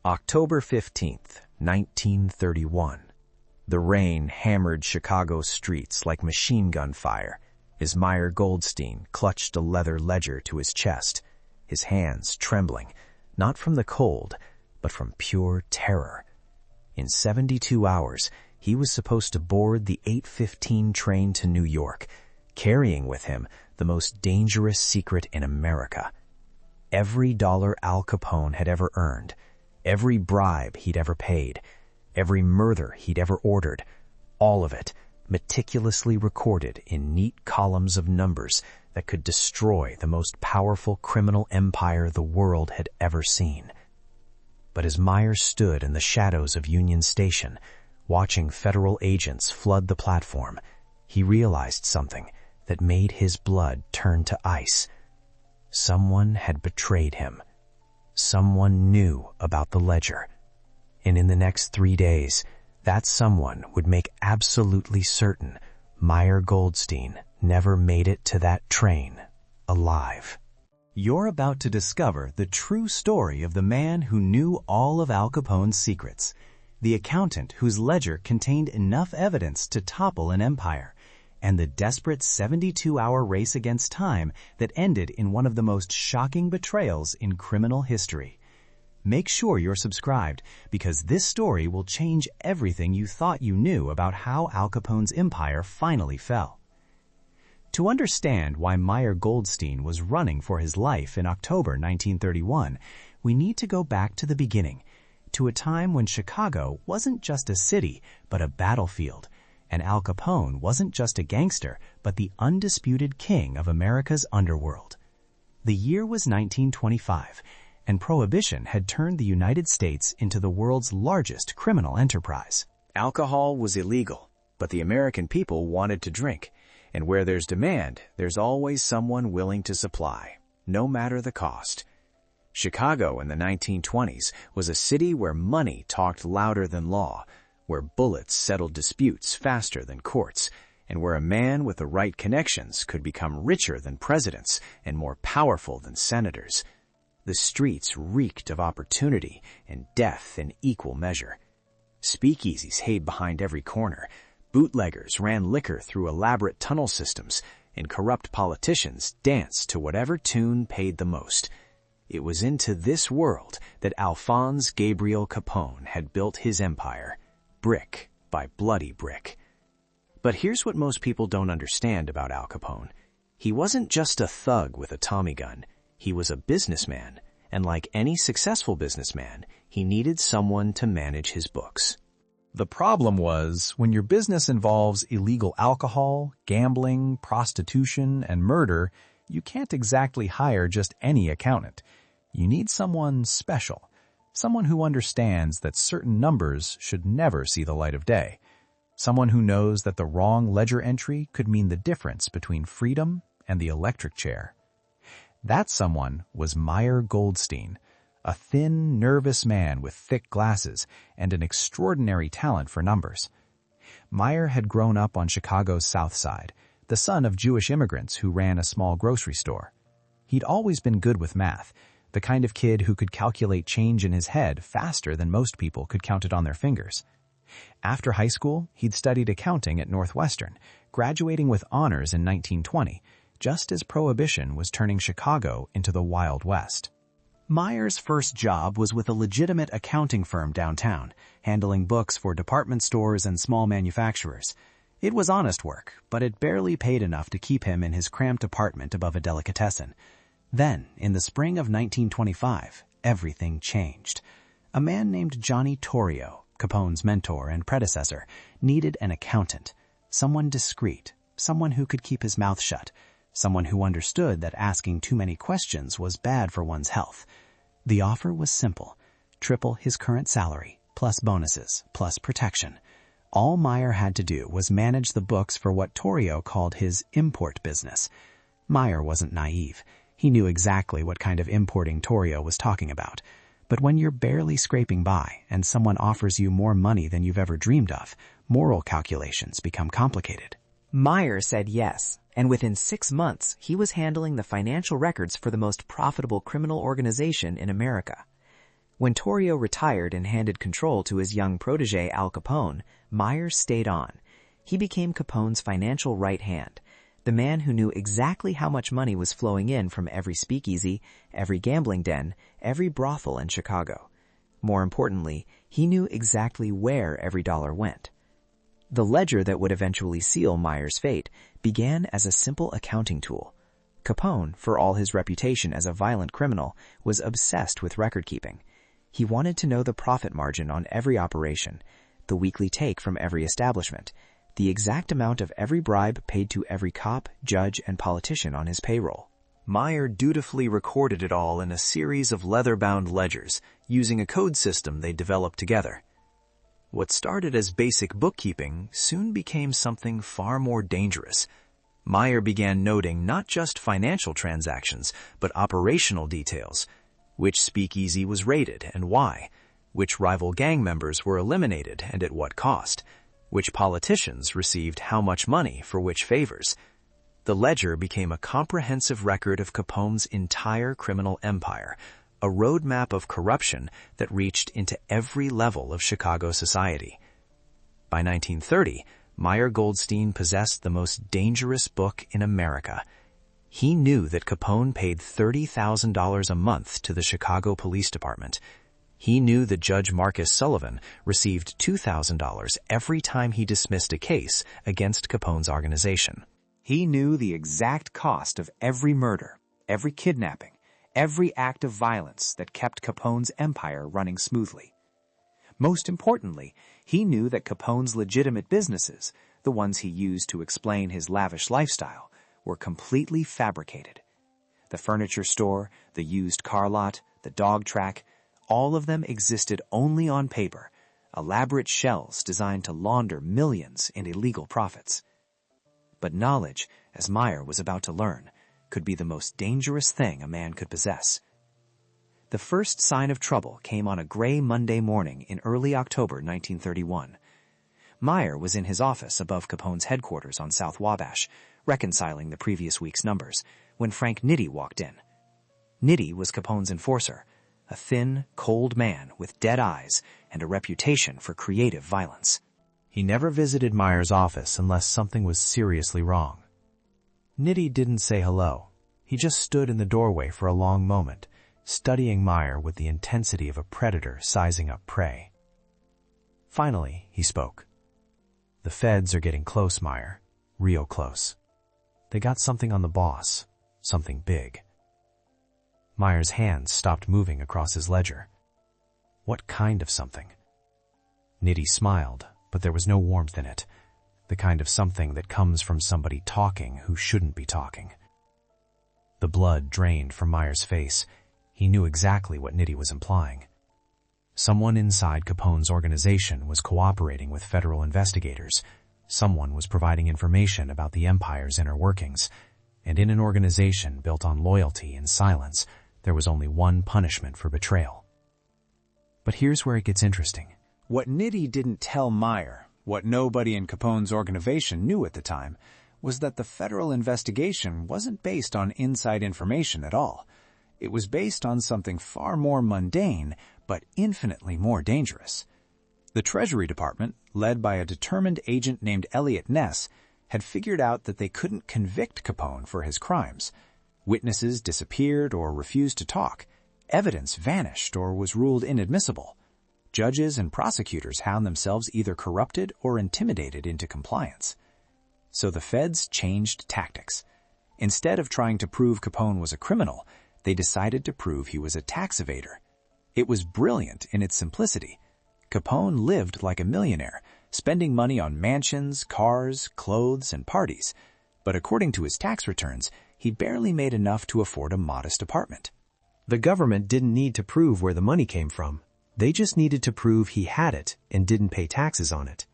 October 15th, 1931. The rain hammered Chicago streets like machine gun fire as Meyer Goldstein clutched a leather ledger to his chest, his hands trembling, not from the cold, but from pure terror. In 72 hours, he was supposed to board the 8:15 train to New York, carrying with him the most dangerous secret in America. Every dollar Al Capone had ever earned, every bribe he'd ever paid, every murder he'd ever ordered, all of it meticulously recorded in neat columns of numbers that could destroy the most powerful criminal empire the world had ever seen. But as Meyer stood in the shadows of Union Station, watching federal agents flood the platform, he realized something that made his blood turn to ice. Someone had betrayed him. Someone knew about the ledger. And in the next 3 days, that someone would make absolutely certain Meyer Goldstein never made it to that train alive. You're about to discover the true story of the man who knew all of Al Capone's secrets, the accountant whose ledger contained enough evidence to topple an empire, and the desperate 72-hour race against time that ended in one of the most shocking betrayals in criminal history. Make sure you're subscribed, because this story will change everything you thought you knew about how Al Capone's empire finally fell. To understand why Meyer Goldstein was running for his life in October 1931, we need to go back to the beginning, to a time when Chicago wasn't just a city, but a battlefield, and Al Capone wasn't just a gangster, but the undisputed king of America's underworld. The year was 1925, and Prohibition had turned the United States into the world's largest criminal enterprise. Alcohol was illegal, but the American people wanted to drink, and where there's demand, there's always someone willing to supply, no matter the cost. Chicago in the 1920s was a city where money talked louder than law, where bullets settled disputes faster than courts, and where a man with the right connections could become richer than presidents and more powerful than senators. The streets reeked of opportunity and death in equal measure. Speakeasies hid behind every corner, bootleggers ran liquor through elaborate tunnel systems, and corrupt politicians danced to whatever tune paid the most. It was into this world that Alphonse Gabriel Capone had built his empire, brick by bloody brick. But here's what most people don't understand about Al Capone. He wasn't just a thug with a Tommy gun. He was a businessman, and like any successful businessman, he needed someone to manage his books. The problem was, when your business involves illegal alcohol, gambling, prostitution, and murder, you can't exactly hire just any accountant. You need someone special, someone who understands that certain numbers should never see the light of day, someone who knows that the wrong ledger entry could mean the difference between freedom and the electric chair. That someone was Meyer Goldstein, a thin, nervous man with thick glasses and an extraordinary talent for numbers. Meyer had grown up on Chicago's South Side, the son of Jewish immigrants who ran a small grocery store. He'd always been good with math, the kind of kid who could calculate change in his head faster than most people could count it on their fingers. After high school, he'd studied accounting at Northwestern, graduating with honors in 1920, just as Prohibition was turning Chicago into the Wild West. Meyer's first job was with a legitimate accounting firm downtown, handling books for department stores and small manufacturers. It was honest work, but it barely paid enough to keep him in his cramped apartment above a delicatessen. Then, in the spring of 1925, everything changed. A man named Johnny Torrio, Capone's mentor and predecessor, needed an accountant, someone discreet, someone who could keep his mouth shut, someone who understood that asking too many questions was bad for one's health. The offer was simple: triple his current salary, plus bonuses, plus protection. All Meyer had to do was manage the books for what Torrio called his import business. Meyer wasn't naive. He knew exactly what kind of importing Torrio was talking about. But when you're barely scraping by and someone offers you more money than you've ever dreamed of, moral calculations become complicated. Meyer said yes, and within 6 months, he was handling the financial records for the most profitable criminal organization in America. When Torrio retired and handed control to his young protege Al Capone, Myers stayed on. He became Capone's financial right hand, the man who knew exactly how much money was flowing in from every speakeasy, every gambling den, every brothel in Chicago. More importantly, he knew exactly where every dollar went. The ledger that would eventually seal Myers' fate began as a simple accounting tool. Capone, for all his reputation as a violent criminal, was obsessed with record-keeping. He wanted to know the profit margin on every operation, the weekly take from every establishment, the exact amount of every bribe paid to every cop, judge, and politician on his payroll. Meyer dutifully recorded it all in a series of leather-bound ledgers, using a code system they developed together. What started as basic bookkeeping soon became something far more dangerous. Meyer began noting not just financial transactions, but operational details. Which speakeasy was raided and why? Which rival gang members were eliminated and at what cost? Which politicians received how much money for which favors? The ledger became a comprehensive record of Capone's entire criminal empire, a roadmap of corruption that reached into every level of Chicago society. By 1930, Meyer Goldstein possessed the most dangerous book in America. He knew that Capone paid $30,000 a month to the Chicago Police Department. He knew that Judge Marcus Sullivan received $2,000 every time he dismissed a case against Capone's organization. He knew the exact cost of every murder, every kidnapping, every act of violence that kept Capone's empire running smoothly. Most importantly, he knew that Capone's legitimate businesses, the ones he used to explain his lavish lifestyle, were completely fabricated. The furniture store, the used car lot, the dog track, all of them existed only on paper, elaborate shells designed to launder millions in illegal profits. But knowledge, as Meyer was about to learn, could be the most dangerous thing a man could possess. The first sign of trouble came on a gray Monday morning in early October 1931. Meyer was in his office above Capone's headquarters on South Wabash, reconciling the previous week's numbers, when Frank Nitti walked in. Nitti was Capone's enforcer, a thin, cold man with dead eyes and a reputation for creative violence. He never visited Meyer's office unless something was seriously wrong. Nitti didn't say hello. He just stood in the doorway for a long moment, studying Meyer with the intensity of a predator sizing up prey. Finally, he spoke. "The feds are getting close, Meyer. Real close. They got something on the boss. Something big." Meyer's hands stopped moving across his ledger. What kind of something? Nitti smiled, but there was no warmth in it. The kind of something that comes from somebody talking who shouldn't be talking. The blood drained from Meyer's face. He knew exactly what Nitti was implying. Someone inside Capone's organization was cooperating with federal investigators. Someone was providing information about the empire's inner workings. And in an organization built on loyalty and silence, there was only one punishment for betrayal. But here's where it gets interesting. What Nitti didn't tell Meyer, what nobody in Capone's organization knew at the time, was that the federal investigation wasn't based on inside information at all. It was based on something far more mundane, but infinitely more dangerous. The Treasury Department, led by a determined agent named Elliot Ness, had figured out that they couldn't convict Capone for his crimes. Witnesses disappeared or refused to talk. Evidence vanished or was ruled inadmissible. Judges and prosecutors found themselves either corrupted or intimidated into compliance. So the feds changed tactics. Instead of trying to prove Capone was a criminal, they decided to prove he was a tax evader. It was brilliant in its simplicity. Capone lived like a millionaire, spending money on mansions, cars, clothes, and parties. But according to his tax returns, he barely made enough to afford a modest apartment. The government didn't need to prove where the money came from. They just needed to prove he had it and didn't pay taxes on it.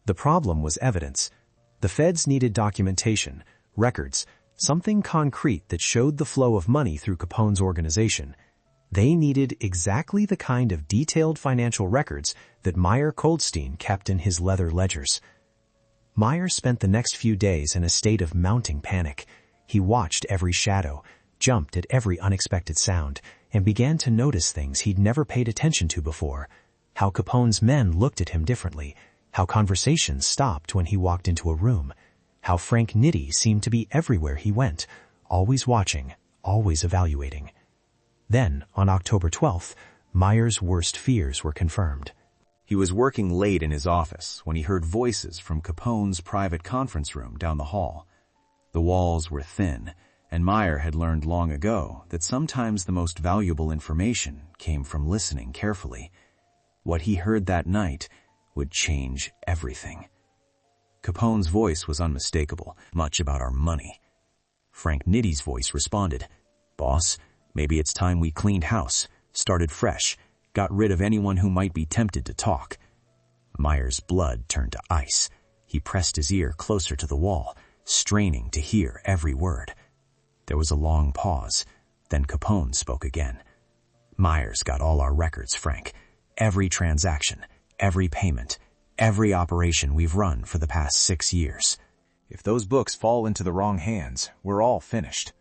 The problem was evidence. The feds needed documentation, records, something concrete that showed the flow of money through Capone's organization. They needed exactly the kind of detailed financial records that Meyer Goldstein kept in his leather ledgers. Meyer spent the next few days in a state of mounting panic. He watched every shadow, jumped at every unexpected sound, and began to notice things he'd never paid attention to before. How Capone's men looked at him differently, how conversations stopped when he walked into a room, how Frank Nitti seemed to be everywhere he went, always watching, always evaluating. Then, on October 12th, Meyer's worst fears were confirmed. He was working late in his office when he heard voices from Capone's private conference room down the hall. The walls were thin, and Meyer had learned long ago that sometimes the most valuable information came from listening carefully. What he heard that night would change everything. Capone's voice was unmistakable, much about our money. Frank Nitti's voice responded, "Boss, maybe it's time we cleaned house, started fresh, got rid of anyone who might be tempted to talk." Meyer's blood turned to ice. He pressed his ear closer to the wall, straining to hear every word. There was a long pause. Then Capone spoke again. "Meyer's got all our records, Frank. Every transaction, every payment, every operation we've run for the past 6 years. If those books fall into the wrong hands, we're all finished."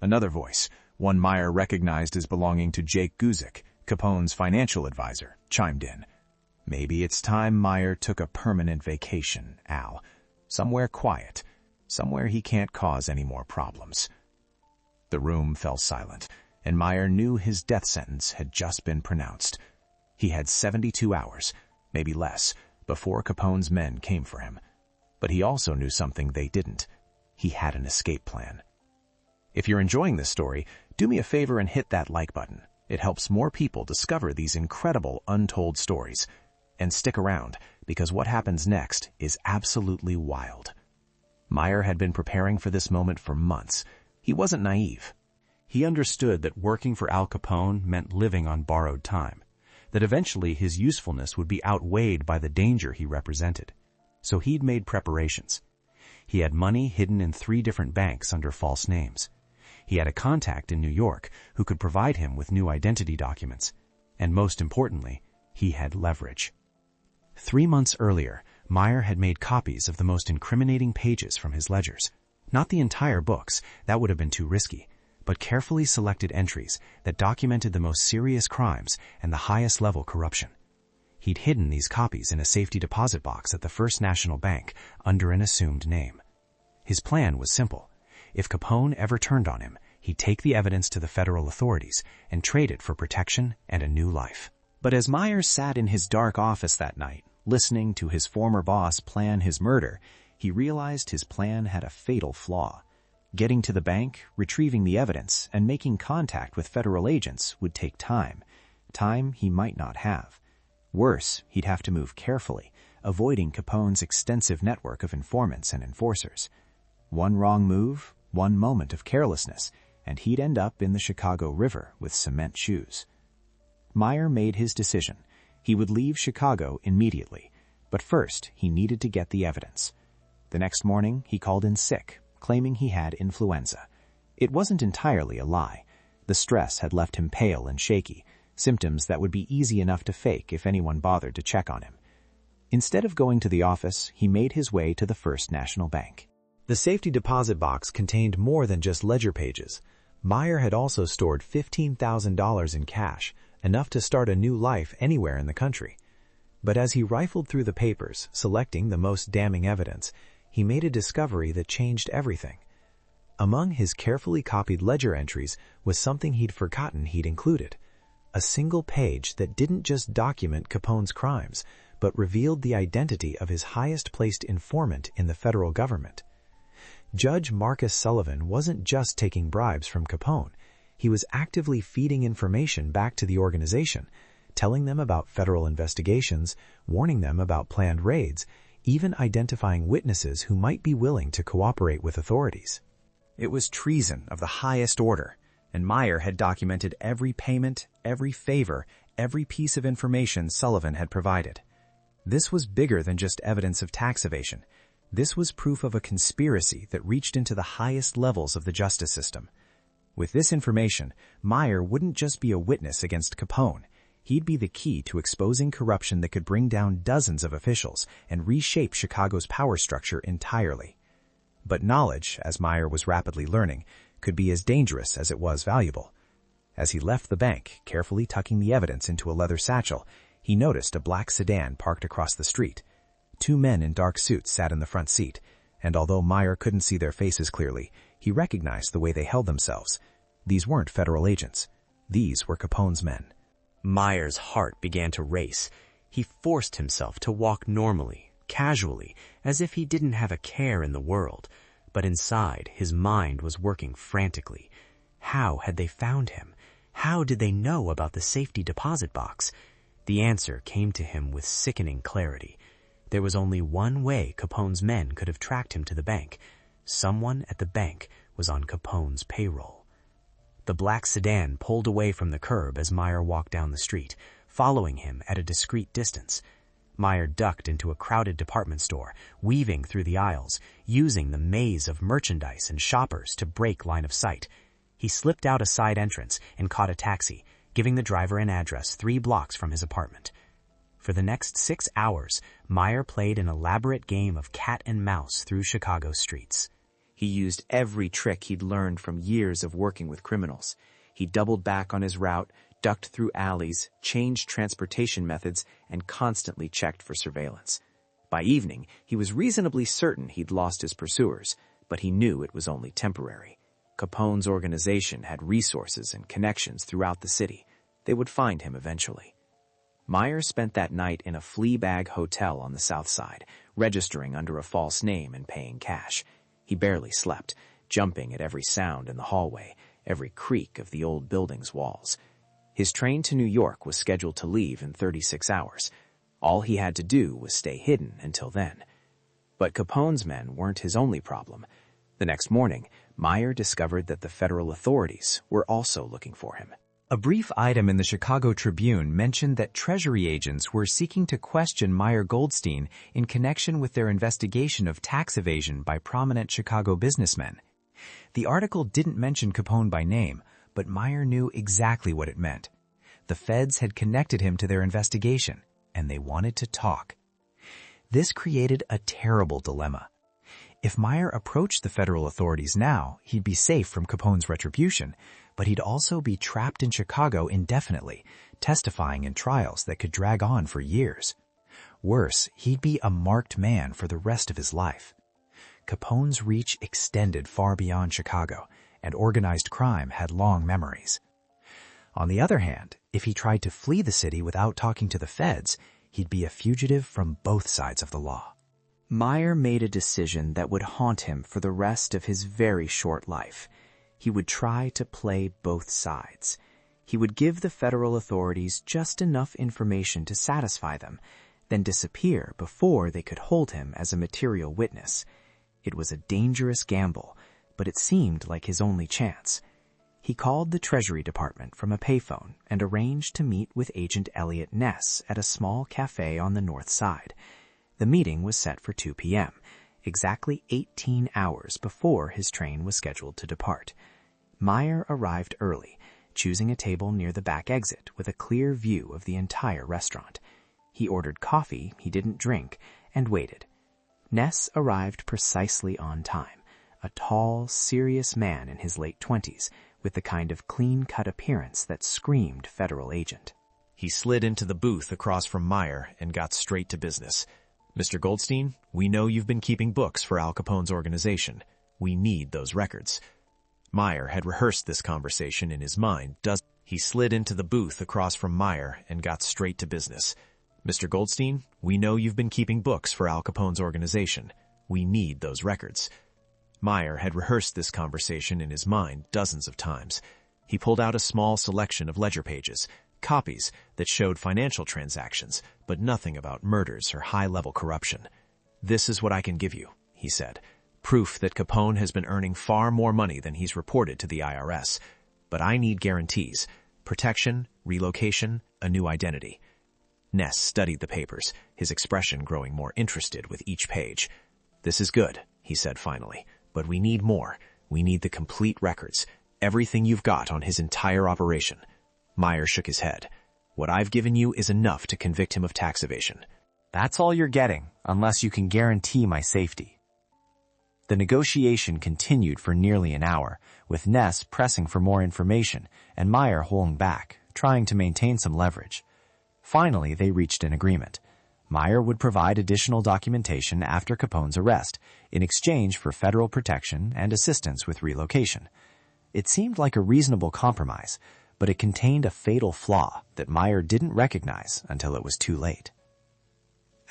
Another voice, one Meyer recognized as belonging to Jake Guzik, Capone's financial advisor, chimed in. "Maybe it's time Meyer took a permanent vacation, Al. Somewhere quiet. Somewhere he can't cause any more problems." The room fell silent, and Meyer knew his death sentence had just been pronounced. He had 72 hours, maybe less, before Capone's men came for him. But he also knew something they didn't. He had an escape plan. If you're enjoying this story, do me a favor and hit that like button. It helps more people discover these incredible untold stories. And stick around, because what happens next is absolutely wild. Meyer had been preparing for this moment for months. He wasn't naive. He understood that working for Al Capone meant living on borrowed time, that eventually his usefulness would be outweighed by the danger he represented. So he'd made preparations. He had money hidden in 3 different banks under false names. He had a contact in New York who could provide him with new identity documents. And most importantly, he had leverage. 3 months earlier, Meyer had made copies of the most incriminating pages from his ledgers. Not the entire books, that would have been too risky, but carefully selected entries that documented the most serious crimes and the highest level corruption. He'd hidden these copies in a safety deposit box at the First National Bank under an assumed name. His plan was simple. If Capone ever turned on him, he'd take the evidence to the federal authorities and trade it for protection and a new life. But as Meyer sat in his dark office that night, listening to his former boss plan his murder, he realized his plan had a fatal flaw. Getting to the bank, retrieving the evidence, and making contact with federal agents would take time. Time he might not have. Worse, he'd have to move carefully, avoiding Capone's extensive network of informants and enforcers. One wrong move, one moment of carelessness, and he'd end up in the Chicago River with cement shoes. Meyer made his decision. He would leave Chicago immediately, but first he needed to get the evidence. The next morning, he called in sick, claiming he had influenza. It wasn't entirely a lie. The stress had left him pale and shaky, symptoms that would be easy enough to fake if anyone bothered to check on him. Instead of going to the office, he made his way to the First National Bank. The safety deposit box contained more than just ledger pages. Meyer had also stored $15,000 in cash, enough to start a new life anywhere in the country. But as he rifled through the papers, selecting the most damning evidence, he made a discovery that changed everything. Among his carefully copied ledger entries was something he'd forgotten he'd included. A single page that didn't just document Capone's crimes, but revealed the identity of his highest-placed informant in the federal government. Judge Marcus Sullivan wasn't just taking bribes from Capone. He was actively feeding information back to the organization, telling them about federal investigations, warning them about planned raids, even identifying witnesses who might be willing to cooperate with authorities. It was treason of the highest order, and Meyer had documented every payment, every favor, every piece of information Sullivan had provided. This was bigger than just evidence of tax evasion. This was proof of a conspiracy that reached into the highest levels of the justice system. With this information, Meyer wouldn't just be a witness against Capone. He'd be the key to exposing corruption that could bring down dozens of officials and reshape Chicago's power structure entirely. But knowledge, as Meyer was rapidly learning, could be as dangerous as it was valuable. As he left the bank, carefully tucking the evidence into a leather satchel, he noticed a black sedan parked across the street. 2 men in dark suits sat in the front seat, and although Meyer couldn't see their faces clearly, he recognized the way they held themselves. These weren't federal agents. These were Capone's men. Meyer's heart began to race. He forced himself to walk normally, casually, as if he didn't have a care in the world. But inside, his mind was working frantically. How had they found him? How did they know about the safety deposit box? The answer came to him with sickening clarity. There was only one way Capone's men could have tracked him to the bank. Someone at the bank was on Capone's payroll. The black sedan pulled away from the curb as Meyer walked down the street, following him at a discreet distance. Meyer ducked into a crowded department store, weaving through the aisles, using the maze of merchandise and shoppers to break line of sight. He slipped out a side entrance and caught a taxi, giving the driver an address 3 blocks from his apartment. For the next 6 hours, Meyer played an elaborate game of cat and mouse through Chicago's streets. He used every trick he'd learned from years of working with criminals. He doubled back on his route, ducked through alleys, changed transportation methods, and constantly checked for surveillance. By evening, he was reasonably certain he'd lost his pursuers, but he knew it was only temporary. Capone's organization had resources and connections throughout the city. They would find him eventually. Meyer spent that night in a flea-bag hotel on the south side, registering under a false name and paying cash. He barely slept, jumping at every sound in the hallway, every creak of the old building's walls. His train to New York was scheduled to leave in 36 hours. All he had to do was stay hidden until then. But Capone's men weren't his only problem. The next morning, Meyer discovered that the federal authorities were also looking for him. A brief item in the Chicago Tribune mentioned that Treasury agents were seeking to question Meyer Goldstein in connection with their investigation of tax evasion by prominent Chicago businessmen. The article didn't mention Capone by name, but Meyer knew exactly what it meant. The feds had connected him to their investigation, and they wanted to talk. This created a terrible dilemma. If Meyer approached the federal authorities now, he'd be safe from Capone's retribution, but he'd also be trapped in Chicago indefinitely, testifying in trials that could drag on for years. Worse, he'd be a marked man for the rest of his life. Capone's reach extended far beyond Chicago, and organized crime had long memories. On the other hand, if he tried to flee the city without talking to the feds, he'd be a fugitive from both sides of the law. Meyer made a decision that would haunt him for the rest of his very short life. He would try to play both sides. He would give the federal authorities just enough information to satisfy them, then disappear before they could hold him as a material witness. It was a dangerous gamble, but it seemed like his only chance. He called the Treasury Department from a payphone and arranged to meet with Agent Elliot Ness at a small cafe on the north side. The meeting was set for 2 p.m., exactly 18 hours before his train was scheduled to depart. Meyer arrived early, choosing a table near the back exit with a clear view of the entire restaurant. He ordered coffee he didn't drink and waited. Ness arrived precisely on time, a tall, serious man in his late 20s, with the kind of clean-cut appearance that screamed federal agent. He slid into the booth across from Meyer and got straight to business. Mr. Goldstein, we know you've been keeping books for Al Capone's organization. We need those records. Meyer had rehearsed this conversation in his mind. He slid into the booth across from Meyer and got straight to business. Mr. Goldstein, we know you've been keeping books for Al Capone's organization. We need those records. Meyer had rehearsed this conversation in his mind dozens of times. He pulled out a small selection of ledger pages, copies that showed financial transactions, but nothing about murders or high-level corruption. This is what I can give you, he said. Proof that Capone has been earning far more money than he's reported to the IRS. But I need guarantees, protection, relocation, a new identity. Ness studied the papers, his expression growing more interested with each page. This is good, he said finally, but we need more. We need the complete records, everything you've got on his entire operation. Meyer shook his head. What I've given you is enough to convict him of tax evasion. That's all you're getting, unless you can guarantee my safety. The negotiation continued for nearly an hour, with Ness pressing for more information and Meyer holding back, trying to maintain some leverage. Finally, they reached an agreement. Meyer would provide additional documentation after Capone's arrest, in exchange for federal protection and assistance with relocation. It seemed like a reasonable compromise, but it contained a fatal flaw that Meyer didn't recognize until it was too late.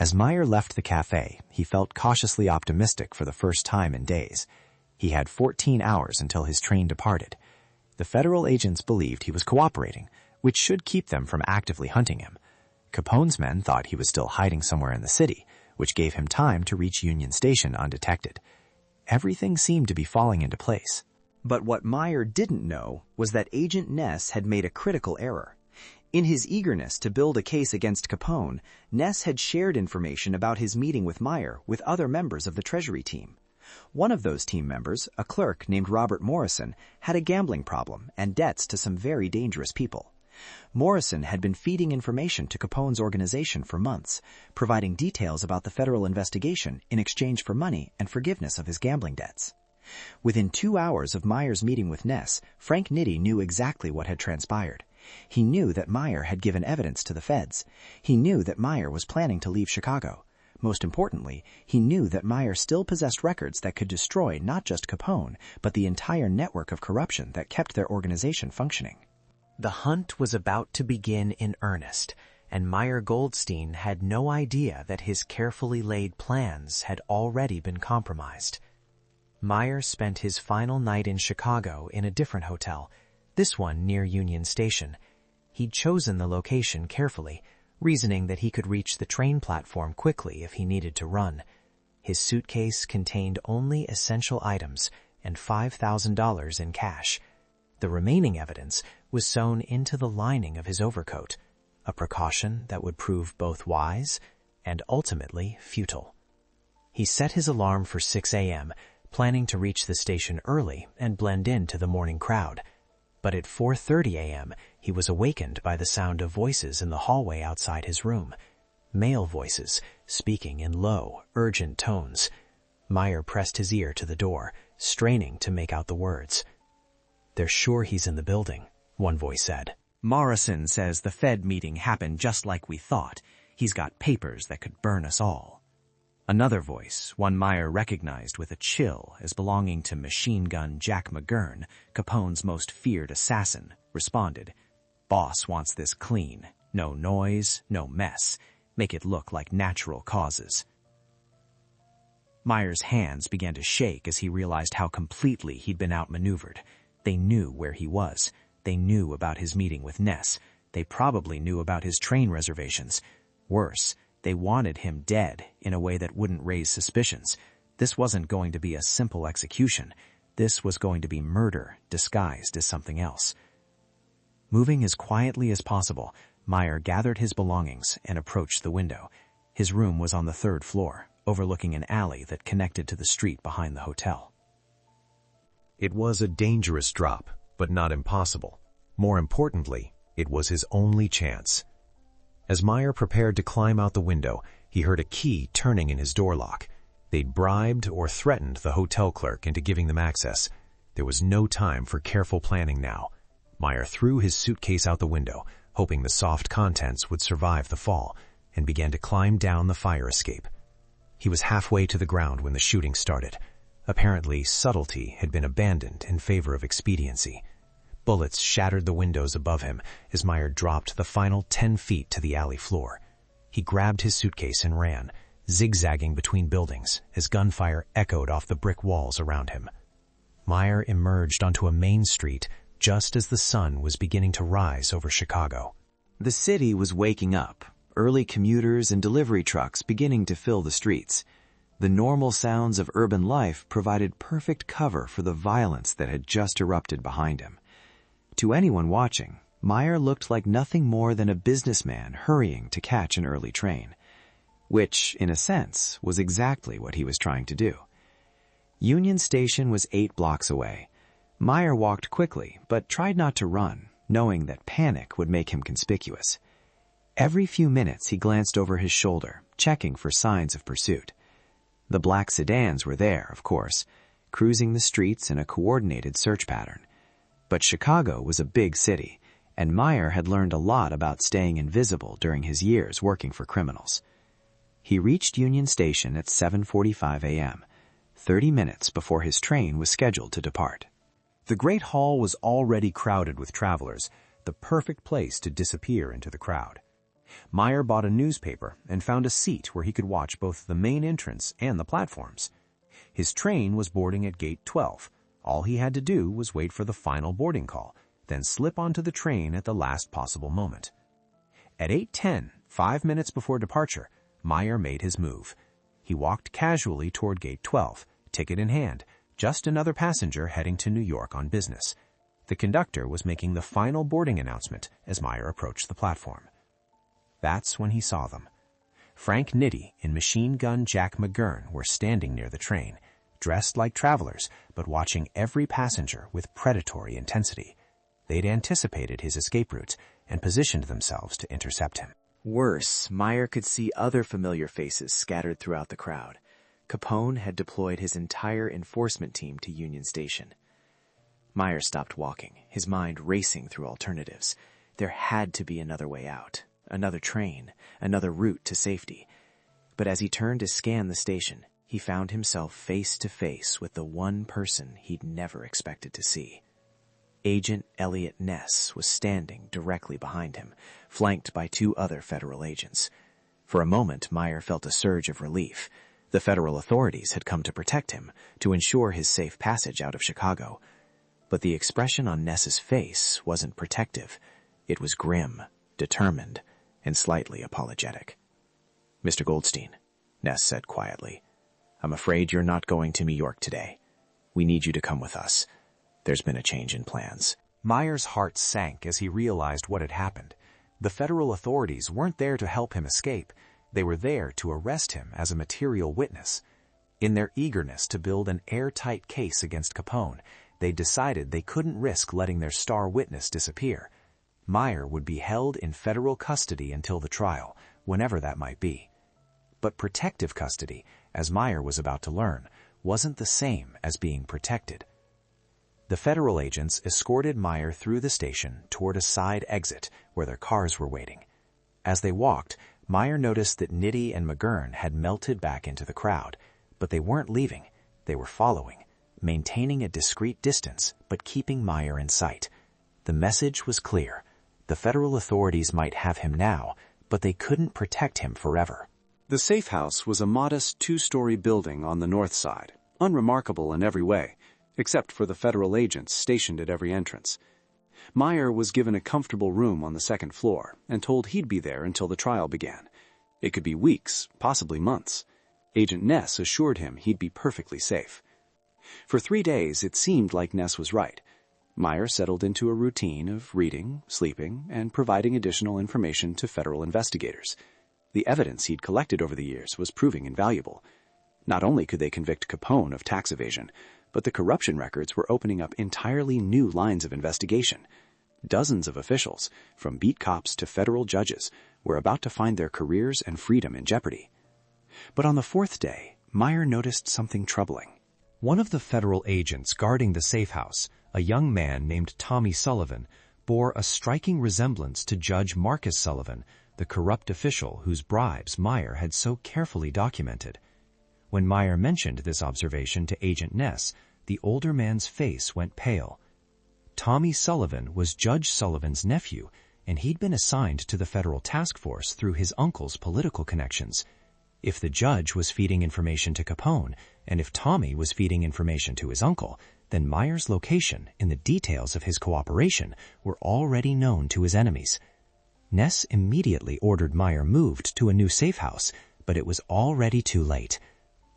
As Meyer left the cafe, he felt cautiously optimistic for the first time in days. He had 14 hours until his train departed. The federal agents believed he was cooperating, which should keep them from actively hunting him. Capone's men thought he was still hiding somewhere in the city, which gave him time to reach Union Station undetected. Everything seemed to be falling into place. But what Meyer didn't know was that Agent Ness had made a critical error. In his eagerness to build a case against Capone, Ness had shared information about his meeting with Meyer with other members of the Treasury team. One of those team members, a clerk named Robert Morrison, had a gambling problem and debts to some very dangerous people. Morrison had been feeding information to Capone's organization for months, providing details about the federal investigation in exchange for money and forgiveness of his gambling debts. Within 2 hours of Meyer's meeting with Ness, Frank Nitti knew exactly what had transpired. He knew that Meyer had given evidence to the feds. He knew that Meyer was planning to leave Chicago. Most importantly, he knew that Meyer still possessed records that could destroy not just Capone, but the entire network of corruption that kept their organization functioning. The hunt was about to begin in earnest, and Meyer Goldstein had no idea that his carefully laid plans had already been compromised. Meyer spent his final night in Chicago in a different hotel, this one near Union Station. He'd chosen the location carefully, reasoning that he could reach the train platform quickly if he needed to run. His suitcase contained only essential items and $5,000 in cash. The remaining evidence was sewn into the lining of his overcoat, a precaution that would prove both wise and ultimately futile. He set his alarm for 6 a.m., planning to reach the station early and blend into the morning crowd. But at 4:30 a.m., he was awakened by the sound of voices in the hallway outside his room. Male voices, speaking in low, urgent tones. Meyer pressed his ear to the door, straining to make out the words. "They're sure he's in the building," one voice said. Morrison says the Fed meeting happened just like we thought. He's got papers that could burn us all. Another voice, one Meyer recognized with a chill as belonging to Machine Gun Jack McGurn, Capone's most feared assassin, responded, "Boss wants this clean. No noise, no mess. Make it look like natural causes." Meyer's hands began to shake as he realized how completely he'd been outmaneuvered. They knew where he was. They knew about his meeting with Ness. They probably knew about his train reservations. Worse, they wanted him dead in a way that wouldn't raise suspicions. This wasn't going to be a simple execution. This was going to be murder disguised as something else. Moving as quietly as possible, Meyer gathered his belongings and approached the window. His room was on the 3rd floor, overlooking an alley that connected to the street behind the hotel. It was a dangerous drop, but not impossible. More importantly, it was his only chance. As Meyer prepared to climb out the window, he heard a key turning in his door lock. They'd bribed or threatened the hotel clerk into giving them access. There was no time for careful planning now. Meyer threw his suitcase out the window, hoping the soft contents would survive the fall, and began to climb down the fire escape. He was halfway to the ground when the shooting started. Apparently, subtlety had been abandoned in favor of expediency. Bullets shattered the windows above him as Meyer dropped the final 10 feet to the alley floor. He grabbed his suitcase and ran, zigzagging between buildings as gunfire echoed off the brick walls around him. Meyer emerged onto a main street just as the sun was beginning to rise over Chicago. The city was waking up, early commuters and delivery trucks beginning to fill the streets. The normal sounds of urban life provided perfect cover for the violence that had just erupted behind him. To anyone watching, Meyer looked like nothing more than a businessman hurrying to catch an early train, which, in a sense, was exactly what he was trying to do. Union Station was 8 blocks away. Meyer walked quickly, but tried not to run, knowing that panic would make him conspicuous. Every few minutes he glanced over his shoulder, checking for signs of pursuit. The black sedans were there, of course, cruising the streets in a coordinated search pattern. But Chicago was a big city, and Meyer had learned a lot about staying invisible during his years working for criminals. He reached Union Station at 7:45 a.m., 30 minutes before his train was scheduled to depart. The Great Hall was already crowded with travelers, the perfect place to disappear into the crowd. Meyer bought a newspaper and found a seat where he could watch both the main entrance and the platforms. His train was boarding at gate 12. All he had to do was wait for the final boarding call, then slip onto the train at the last possible moment. At 8:10, 5 minutes before departure, Meyer made his move. He walked casually toward gate 12, ticket in hand, just another passenger heading to New York on business. The conductor was making the final boarding announcement as Meyer approached the platform. That's when he saw them. Frank Nitti and Machine Gun Jack McGurn were standing near the train, dressed like travelers, but watching every passenger with predatory intensity. They'd anticipated his escape routes and positioned themselves to intercept him. Worse, Meyer could see other familiar faces scattered throughout the crowd. Capone had deployed his entire enforcement team to Union Station. Meyer stopped walking, his mind racing through alternatives. There had to be another way out, another train, another route to safety. But as he turned to scan the station, he found himself face to face with the one person he'd never expected to see. Agent Elliot Ness was standing directly behind him, flanked by 2 other federal agents. For a moment, Meyer felt a surge of relief. The federal authorities had come to protect him, to ensure his safe passage out of Chicago. But the expression on Ness's face wasn't protective. It was grim, determined, and slightly apologetic. "Mr. Goldstein," Ness said quietly, "I'm afraid you're not going to New York today. We need you to come with us. There's been a change in plans." Meyer's heart sank as he realized what had happened. The federal authorities weren't there to help him escape. They were there to arrest him as a material witness. In their eagerness to build an airtight case against Capone, they decided they couldn't risk letting their star witness disappear. Meyer would be held in federal custody until the trial, whenever that might be. But protective custody, as Meyer was about to learn, wasn't the same as being protected. The federal agents escorted Meyer through the station toward a side exit where their cars were waiting. As they walked, Meyer noticed that Nitti and McGurn had melted back into the crowd, but they weren't leaving. They were following, maintaining a discreet distance, but keeping Meyer in sight. The message was clear. The federal authorities might have him now, but they couldn't protect him forever. The safe house was a modest 2-story building on the north side, unremarkable in every way, except for the federal agents stationed at every entrance. Meyer was given a comfortable room on the 2nd floor and told he'd be there until the trial began. It could be weeks, possibly months. Agent Ness assured him he'd be perfectly safe. For 3 days, it seemed like Ness was right. Meyer settled into a routine of reading, sleeping, and providing additional information to federal investigators. The evidence he'd collected over the years was proving invaluable. Not only could they convict Capone of tax evasion, but the corruption records were opening up entirely new lines of investigation. Dozens of officials, from beat cops to federal judges, were about to find their careers and freedom in jeopardy. But on the 4th day, Meyer noticed something troubling. One of the federal agents guarding the safe house, a young man named Tommy Sullivan, bore a striking resemblance to Judge Marcus Sullivan, the corrupt official whose bribes Meyer had so carefully documented. When Meyer mentioned this observation to Agent Ness, the older man's face went pale. Tommy Sullivan was Judge Sullivan's nephew, and he'd been assigned to the federal task force through his uncle's political connections. If the judge was feeding information to Capone, and if Tommy was feeding information to his uncle, then Meyer's location and the details of his cooperation were already known to his enemies. Ness immediately ordered Meyer moved to a new safe house, but it was already too late.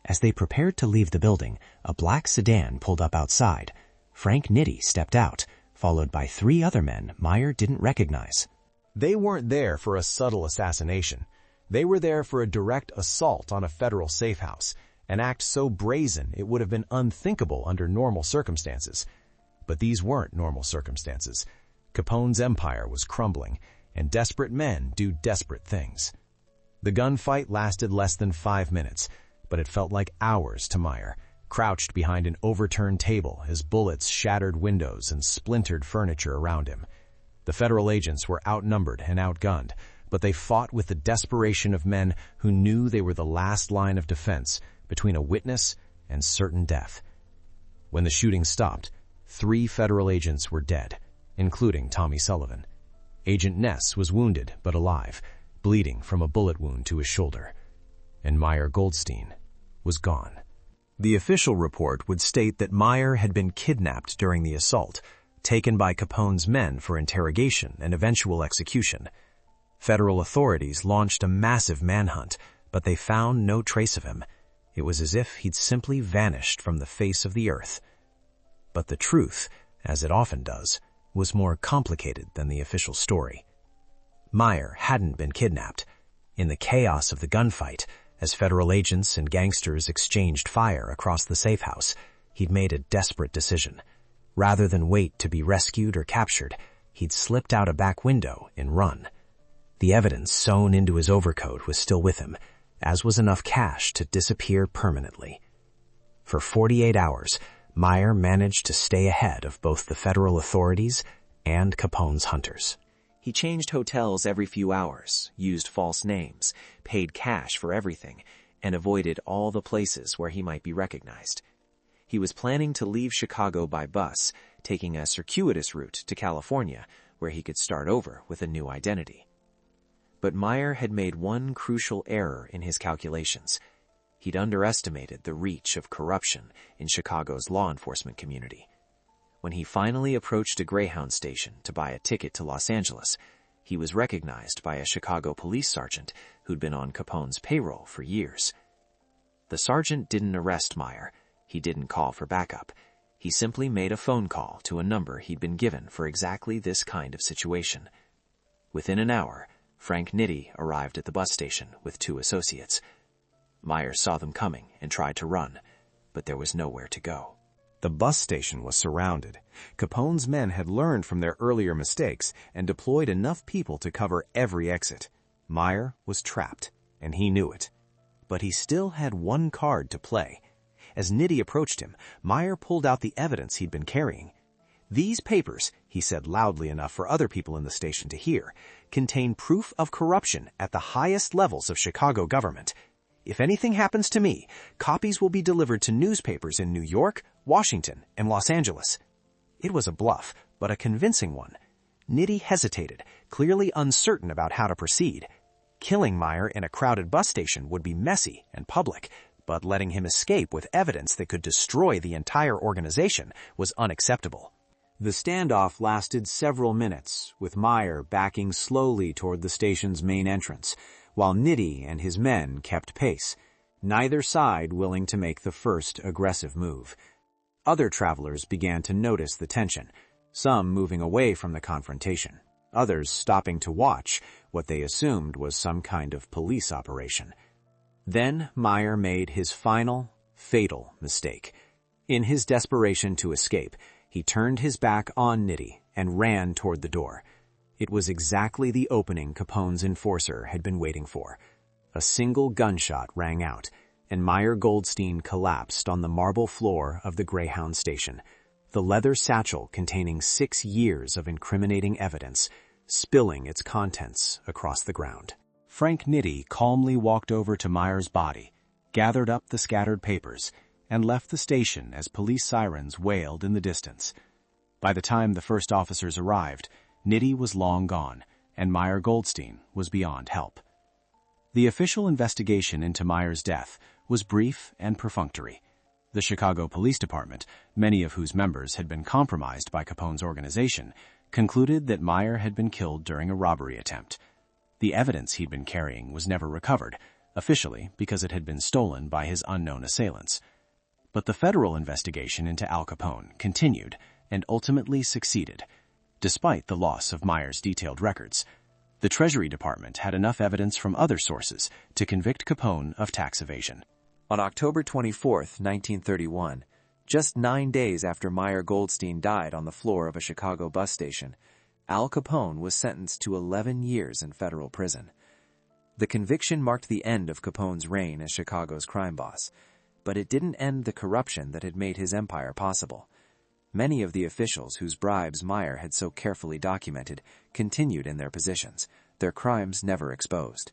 As they prepared to leave the building, a black sedan pulled up outside. Frank Nitti stepped out, followed by 3 other men Meyer didn't recognize. They weren't there for a subtle assassination. They were there for a direct assault on a federal safe house, an act so brazen it would have been unthinkable under normal circumstances. But these weren't normal circumstances. Capone's empire was crumbling, and desperate men do desperate things. The gunfight lasted less than 5 minutes, but it felt like hours to Meyer, crouched behind an overturned table as bullets shattered windows and splintered furniture around him. The federal agents were outnumbered and outgunned, but they fought with the desperation of men who knew they were the last line of defense between a witness and certain death. When the shooting stopped, 3 federal agents were dead, including Tommy Sullivan. Agent Ness was wounded but alive, bleeding from a bullet wound to his shoulder. And Meyer Goldstein was gone. The official report would state that Meyer had been kidnapped during the assault, taken by Capone's men for interrogation and eventual execution. Federal authorities launched a massive manhunt, but they found no trace of him. It was as if he'd simply vanished from the face of the earth. But the truth, as it often does, was more complicated than the official story. Meyer hadn't been kidnapped. In the chaos of the gunfight, as federal agents and gangsters exchanged fire across the safe house, he'd made a desperate decision. Rather than wait to be rescued or captured, he'd slipped out a back window and run. The evidence sewn into his overcoat was still with him, as was enough cash to disappear permanently. For 48 hours, Meyer managed to stay ahead of both the federal authorities and Capone's hunters. He changed hotels every few hours, used false names, paid cash for everything, and avoided all the places where he might be recognized. He was planning to leave Chicago by bus, taking a circuitous route to California, where he could start over with a new identity. But Meyer had made one crucial error in his calculations. He'd underestimated the reach of corruption in Chicago's law enforcement community. When he finally approached a Greyhound station to buy a ticket to Los Angeles, he was recognized by a Chicago police sergeant who'd been on Capone's payroll for years. The sergeant didn't arrest Meyer. He didn't call for backup. He simply made a phone call to a number he'd been given for exactly this kind of situation. Within an hour, Frank Nitti arrived at the bus station with 2 associates. Meyer saw them coming and tried to run, but there was nowhere to go. The bus station was surrounded. Capone's men had learned from their earlier mistakes and deployed enough people to cover every exit. Meyer was trapped, and he knew it. But he still had one card to play. As Nitti approached him, Meyer pulled out the evidence he'd been carrying. "These papers," he said loudly enough for other people in the station to hear, "contain proof of corruption at the highest levels of Chicago government. If anything happens to me, copies will be delivered to newspapers in New York, Washington, and Los Angeles." It was a bluff, but a convincing one. Nitti hesitated, clearly uncertain about how to proceed. Killing Meyer in a crowded bus station would be messy and public, but letting him escape with evidence that could destroy the entire organization was unacceptable. The standoff lasted several minutes, with Meyer backing slowly toward the station's main entrance, while Nitti and his men kept pace, neither side willing to make the first aggressive move. Other travelers began to notice the tension, some moving away from the confrontation, others stopping to watch what they assumed was some kind of police operation. Then Meyer made his final, fatal mistake. In his desperation to escape, he turned his back on Nitti and ran toward the door. It was exactly the opening Capone's enforcer had been waiting for. A single gunshot rang out, and Meyer Goldstein collapsed on the marble floor of the Greyhound station, the leather satchel containing 6 years of incriminating evidence, spilling its contents across the ground. Frank Nitti calmly walked over to Meyer's body, gathered up the scattered papers, and left the station as police sirens wailed in the distance. By the time the first officers arrived, Nitti was long gone, and Meyer Goldstein was beyond help. The official investigation into Meyer's death was brief and perfunctory. The Chicago Police Department, many of whose members had been compromised by Capone's organization, concluded that Meyer had been killed during a robbery attempt. The evidence he'd been carrying was never recovered, officially because it had been stolen by his unknown assailants. But the federal investigation into Al Capone continued and ultimately succeeded. Despite the loss of Meyer's detailed records, the Treasury Department had enough evidence from other sources to convict Capone of tax evasion. On October 24, 1931, just 9 days after Meyer Goldstein died on the floor of a Chicago bus station, Al Capone was sentenced to 11 years in federal prison. The conviction marked the end of Capone's reign as Chicago's crime boss, but it didn't end the corruption that had made his empire possible. Many of the officials whose bribes Meyer had so carefully documented continued in their positions, their crimes never exposed.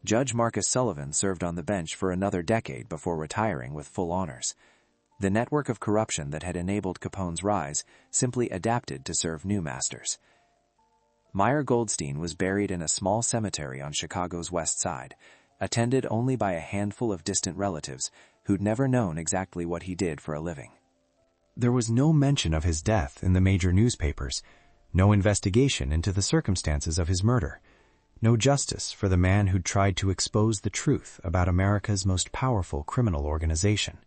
Judge Marcus Sullivan served on the bench for another decade before retiring with full honors. The network of corruption that had enabled Capone's rise simply adapted to serve new masters. Meyer Goldstein was buried in a small cemetery on Chicago's west side, attended only by a handful of distant relatives who'd never known exactly what he did for a living. There was no mention of his death in the major newspapers, no investigation into the circumstances of his murder, no justice for the man who'd tried to expose the truth about America's most powerful criminal organization.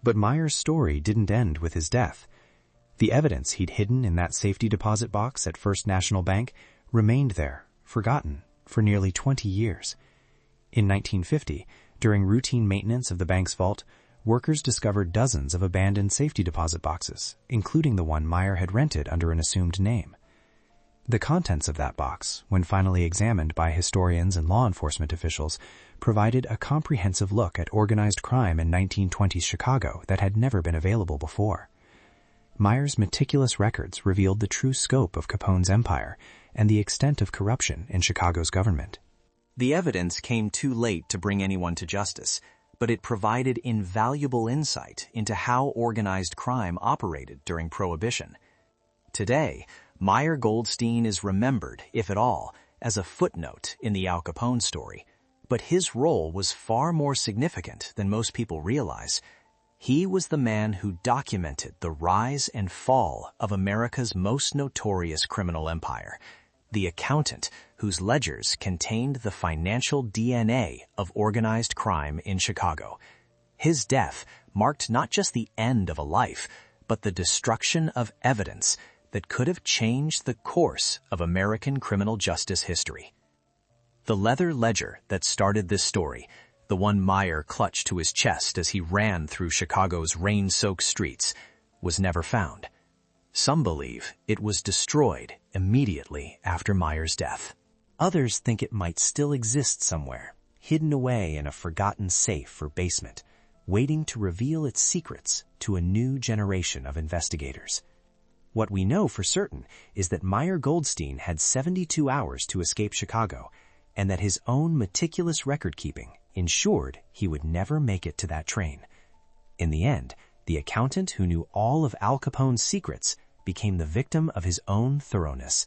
But Meyer's story didn't end with his death. The evidence he'd hidden in that safety deposit box at First National Bank remained there, forgotten, for nearly 20 years. In 1950, during routine maintenance of the bank's vault, workers discovered dozens of abandoned safety deposit boxes, including the one Meyer had rented under an assumed name. The contents of that box, when finally examined by historians and law enforcement officials, provided a comprehensive look at organized crime in 1920s Chicago that had never been available before. Meyer's meticulous records revealed the true scope of Capone's empire and the extent of corruption in Chicago's government. The evidence came too late to bring anyone to justice, but it provided invaluable insight into how organized crime operated during Prohibition. Today, Meyer Goldstein is remembered, if at all, as a footnote in the Al Capone story, but his role was far more significant than most people realize. He was the man who documented the rise and fall of America's most notorious criminal empire, the accountant whose ledgers contained the financial DNA of organized crime in Chicago. His death marked not just the end of a life, but the destruction of evidence that could have changed the course of American criminal justice history. The leather ledger that started this story, the one Meyer clutched to his chest as he ran through Chicago's rain-soaked streets, was never found. Some believe it was destroyed immediately after Meyer's death. Others think it might still exist somewhere, hidden away in a forgotten safe or basement, waiting to reveal its secrets to a new generation of investigators. What we know for certain is that Meyer Goldstein had 72 hours to escape Chicago, and that his own meticulous record-keeping ensured he would never make it to that train. In the end, the accountant who knew all of Al Capone's secrets became the victim of his own thoroughness,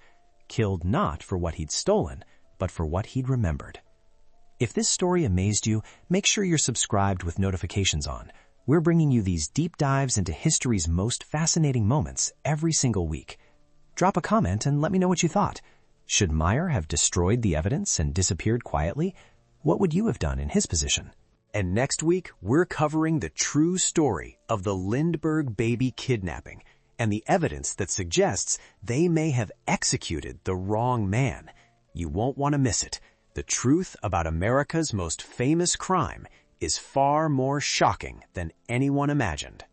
killed not for what he'd stolen, but for what he'd remembered. If this story amazed you, make sure you're subscribed with notifications on. We're bringing you these deep dives into history's most fascinating moments every single week. Drop a comment and let me know what you thought. Should Meyer have destroyed the evidence and disappeared quietly? What would you have done in his position? And next week, we're covering the true story of the Lindbergh baby kidnapping and the evidence that suggests they may have executed the wrong man. You won't want to miss it. The truth about America's most famous crime is far more shocking than anyone imagined.